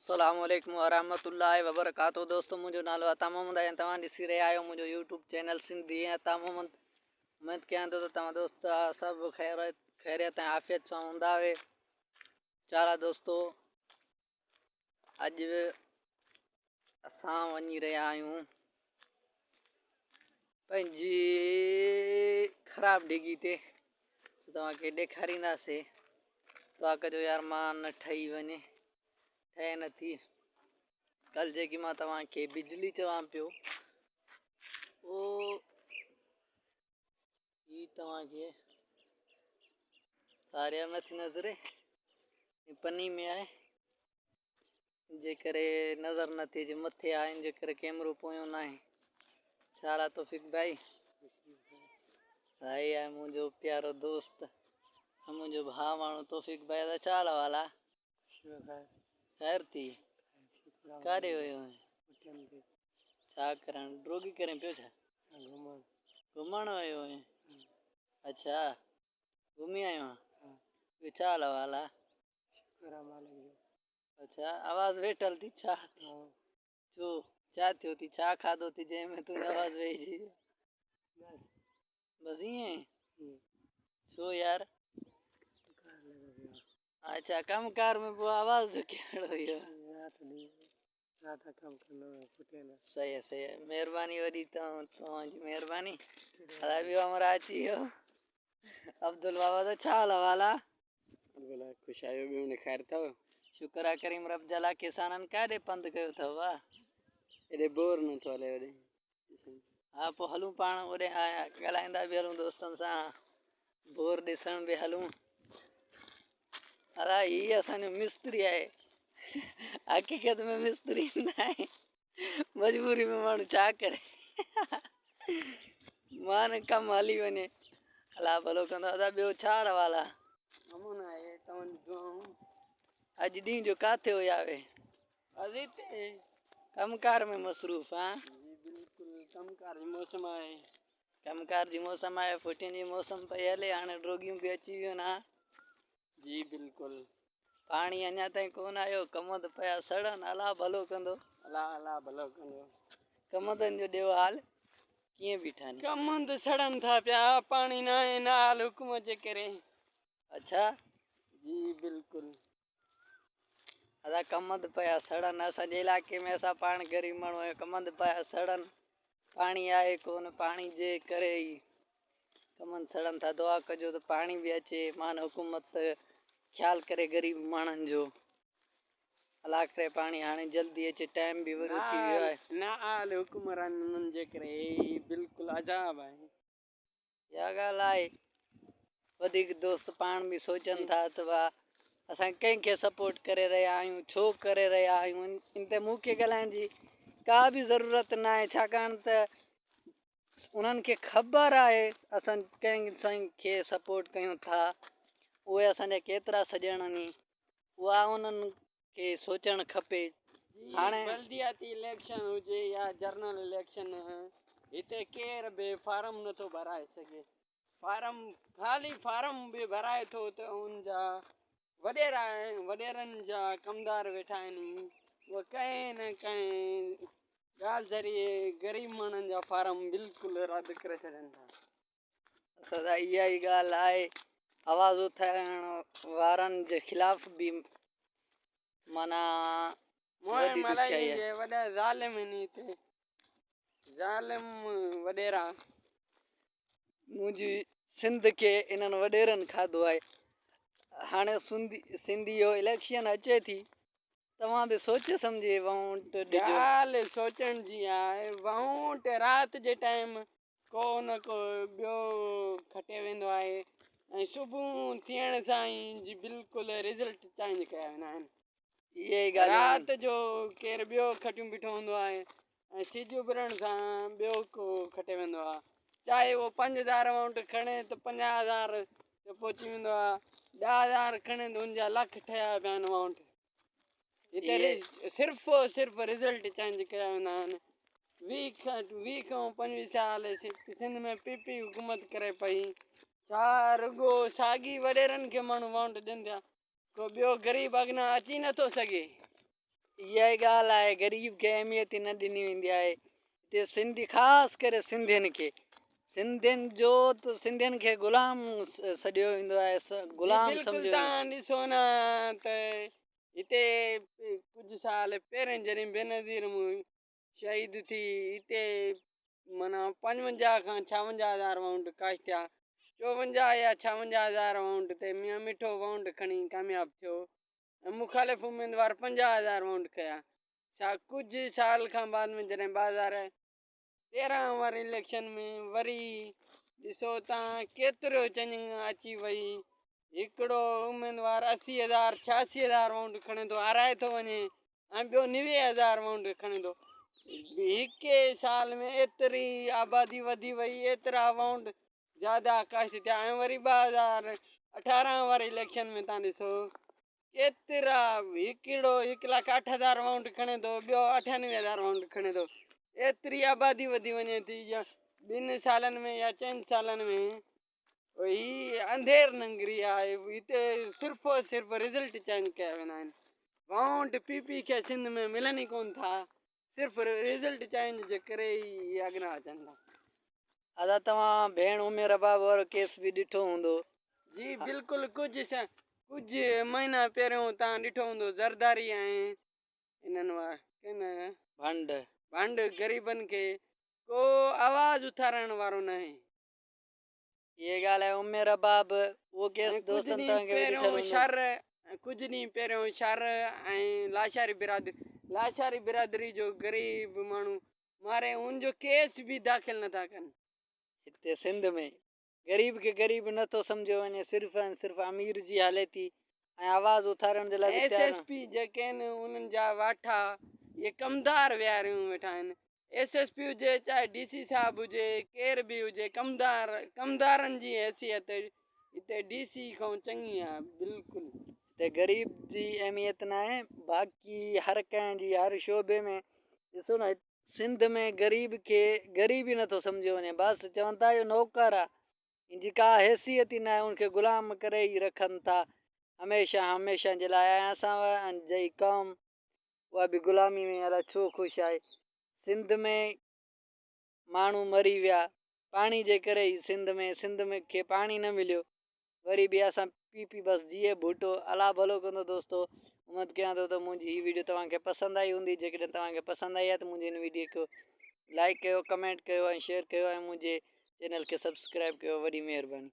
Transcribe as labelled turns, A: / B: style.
A: अस्सलाम वालेकुम वरहमतुल्लाहि वबरकातुहू। दोस्तों, मुझो नालो अता मोहम्मद है। तव्हां ॾिसी रहिया आहियो मुझो यूट्यूब चैनल सिंधी अता मोहम्मद। उम्मीद कयां थो त तव्हां दोस्त सभु खैरियत ऐं आफ़ियत सां हूंदा हुए। चारा दोस्तों, अॼु असां वञी रहिया आहियूं पंहिंजी ख़राब डिगी ते। तव्हांखे ॾेखारींदासीं। दुआ कजो यार मां न ठही वञे, ठहे नथी। कल जेकी मां तव्हांखे बिजली चवां पियो, उहो ही तव्हांखे सारिया नथी नज़रे पनी में आहे, जे करे नज़र नथी अचे। मथे आहे इन जे करे कैमरो पोयों न आहे। छाला तौफ़ीक भाई भाई आहे मुंहिंजो प्यारो दोस्त, मुंहिंजो भाउ माण्हू तौफ़ीक भाई त छा हाल आहे? ख़ैर थी? काॾे वियो आहीं? छा करणु? ड्रोगी करें पियो छा? घुमण वियो आहीं? अच्छा, घुमी आयो आहीं? ॿियो छा हाल आहे? अच्छा, आवाज़ वेठल थी छा? छो छा थियो थी? छा खाधो थी जंहिंमें तुंहिंजी आवाज़ वेही? बसि ईअं? छो यार? अच्छा, कमकार में पोइ आवाज़ जो कहिड़ो इहो? सही आहे, सही आहे। महिरबानी वॾी तव्हांजी महिरबानी। ॿियो हमरा अची वियो अब्दुल बाबा। त छा हाल आहे? ख़ुशि आहियो? ॿियो ख़ैर अथव? शुक्र आहे करीम रब जला। किसाननि काॾे पंधु कयो अथव? हेॾे बोर नथो हले होॾे? हा, पोइ हलूं पाण होॾे, ॻाल्हाईंदा बि हलूं दोस्तनि सां, बोर ॾिसण बि हलूं। अला हीअ असांजो मिस्त्री आहे। हक़ीक़त में मिस्त्री न आहे, मजबूरी में माण्हू छा करे। मान कमु हली वञे, अला भलो कंदो। दादा ॿियो छा रवाल आहे? अमन आहे, तव्हांजी दुआऊं। अॼु ॾींहं जो किथे हुया वे? अॼु हिते कमकार में मसरूफ़? हा बिल्कुलु, कमकार जी मौसम आहे। कमकार जी मौसम आहे, फुटियुनि जी मौसम पई हले। हाणे ड्रोगियूं बि अची वियूं आहिनि। जी बिल्कुलु। पाणी अञा ताईं कोन आयो, कमंद पिया सड़नि। अला भलो कंदो। अला भलो कंदो। कमंदनि जो ॾियो हाल कीअं बीठा आहिनि? कमंद सड़नि था पिया, पाणी न आहे न हाल हुकुम जे करे। अच्छा जी बिल्कुलु। अदा कमंद पिया सड़नि। असांजे इलाइक़े में असां पाण ग़रीब माण्हू आहियूं, कमंद पिया सड़नि। पाणी आहे कोन, पाणी जे करे ई कमंद सड़नि था। दुआ कजो त पाणी बि अचे। मान हुकूमत ख़्यालु करे ग़रीब माण्हुनि जो। अला करे पाणी हाणे जल्दी अचे, टाइम बि वरी थी वियो आहे। न हाल हुकुमराननि जे करे बिल्कुलु अजाब आहे। इहा ॻाल्हि आहे। वधीक दोस्त पाण बि सोचनि था त वाह असां कंहिंखे सपोर्ट करे रहिया आहियूं, छो करे रहिया आहियूं। इन ते मूंखे ॻाल्हाइण जी का बि ज़रूरत न आहे, छाकाणि त उन्हनि खे ख़बर आहे असां कंहिंखे सपोर्ट कयूं था। उहे असांजा केतिरा सॼण आहिनि, उहा उन्हनि खे सोचणु खपे। हाणे बल्दियाती इलेक्शन हुजे या जनरल इलेक्शन, हिते केर बि फार्म नथो भराए सघे। ख़ाली फार्म बि भराए थो त उनजा वॾेरनि जा कमदार वेठा आहिनि, उहे कंहिं न कंहिं ॻाल्हि ज़रिए ग़रीब माण्हुनि जा फार्म बिल्कुलु रद्द करे छॾनि था। सदा इहा ई ॻाल्हि आहे। आवाज़ उठाइण वारनि जे ख़िलाफ़ बि माना वॾा ज़ालिम आहिनि हिते, ज़ालिम वॾेरा। मुंहिंजी सिंध खे इन्हनि वॾेरनि खाधो आहे। हाणे सिंधी जो इलेक्शन अचे थी, तव्हां बि सोचे सम्झे वोट ॾिजो। ॻाल्हि सोचण जी आहे। वोट राति जे टाइम को न को ॿियो खटे वेंदो आहे ऐं सुबुह थियण सां ई बिल्कुलु रिज़ल्ट चेंज कया वेंदा आहिनि। इहे ई ॻाल्हि राति जो केरु ॿियो खटियूं बीठो हूंदो आहे ऐं सिॼ उभरण सां ॿियो को खटे वेंदो आहे। चाहे उहो 5000 वोट खणे त 50,000 ते पहुची वेंदो आहे। 10,000 खणे त हुनजा लख ठहिया पिया आहिनि वोट। हिते सिर्फ़ु रिज़ल्ट चेंज कया वेंदा आहिनि। 20 खां 25 साल सिंध में पीपी हुकूमत करे पई। छा रुगो साॻी वॾेरनि खे माण्हू वोट ॾियनि था, को ॿियो ग़रीब अॻियां अची नथो सघे। इहा ई ॻाल्हि आहे, ग़रीब खे अहमियत ई न ॾिनी वेंदी आहे। हिते सिंधी ख़ासि करे सिंधियुनि खे, सिंधियुनि जो त सिंधियुनि खे ग़ुलाम सॼियो वेंदो आहे, ग़ुलाम
B: बिल्कुलु
A: सम्झियो।
B: तव्हां ॾिसो न त हिते कुझु साल पहिरें जॾहिं बेनज़ीर शहीद थी, हिते माना 55 खां 56,000 वाउंड काश थिया, 54 या 56,000 वाउंड ते मियां मिठो वाउंड खणी कामयाबु थियो ऐं मुखालिफ़ उमेदवार 50,000 वाउंड कया। छा कुझु साल खां बाद में जॾहिं 2013 वारे इलेक्शन में वरी ॾिसो तव्हां केतिरो चेंजिंग अची वई, हिकिड़ो उमेदवार 80,000 86,000 वाउंड खणे थो हाराए थो वञे ऐं ॿियो 90,000 वाउंड खणे थो। हिकु साल में एतिरी आबादी वधी वई, एतिरा वाउंड ज़्यादा काश थिया ऐं वरी 2018 वारे इलेक्शन में तव्हां ॾिसो केतिरा, हिकिड़ो 1,08,000 वाउंड खणे थो, ॿियो 98,000 वाउंड खणे थो। एतिरी आबादी वधी वञे थी या 2 सालनि में या 4 सालनि में, ही अंधेर नंगरी आहे। हिते सिर्फ़ु सिर्फ़ु रिज़ल्ट चेंज कया वेंदा आहिनि, वाउंड पी खे सिंध में मिलनि ई कोन था, सिर्फ़ु रिज़ल्ट चेंज जे करे ई अॻियां अचनि था।
A: अदा तव्हां भेण उमेर बाब वारो केस बि ॾिठो हूंदो?
B: जी बिल्कुलु, कुझु महीना पहिरियों तव्हां ॾिठो हूंदो ज़रदारी ऐं इन्हनि भंड ग़रीबनि खे को आवाज़ उथारण वारो न आहे।
A: ये ॻाल्हि आहे। उमेर बाब उहो केस दोस्तनि तव्हांखे बि ॾिठल हूंदो।
B: कुझु ॾींहं पहिरियों शर ऐं लाशारी बिरादरी जो ग़रीब माण्हू मारे, उनजो केस बि दाख़िल नथा कनि।
A: हिते सिंध में ग़रीब खे ग़रीब नथो सम्झियो वञे, सिर्फ़ु ऐं सिर्फ़ु अमीर जी हले थी ऐं आवाज़ उथारण जे लाइ
B: SSP जेके आहिनि उन्हनि जा वाठा इहे कमदार विहारियूं वेठा आहिनि। SSP हुजे चाहे DC साहिबु हुजे, केर बि हुजे, कमदारनि जी हैसियत हिते DC खां चङी आहे। बिल्कुलु
A: हिते ग़रीब जी अहमियत न आहे, बाक़ी हर कंहिं जी हर शोबे में ॾिसो न, सिंध में ग़रीब खे ग़रीब ई नथो सम्झियो वञे, बसि चवनि था इहो नौकर आहे, इनजी का हैसियत ई न आहे, उनखे ग़ुलाम करे ई रखनि था हमेशह हमेशह जे लाइ। ऐं असां जी क़ौम उहा बि ग़ुलामी में अलाए छो ख़ुशि आहे। सिंध में माण्हू मरी विया पाणी जे करे ई, सिंध में खे पाणी न मिलियो, वरी बि असां पी बसि जीए भुटो। अला भलो कंदो दोस्तो, उमेद कयां थो त मुंहिंजी हीअ वीडियो तव्हांखे पसंदि आई हूंदी। जेकॾहिं तव्हांखे पसंदि आई आहे त मुंहिंजी हिन वीडियो खे लाइक कयो, कमेंट कयो ऐं शेयर कयो ऐं मुंहिंजे चैनल खे सब्सक्राइब कयो। वॾी महिरबानी।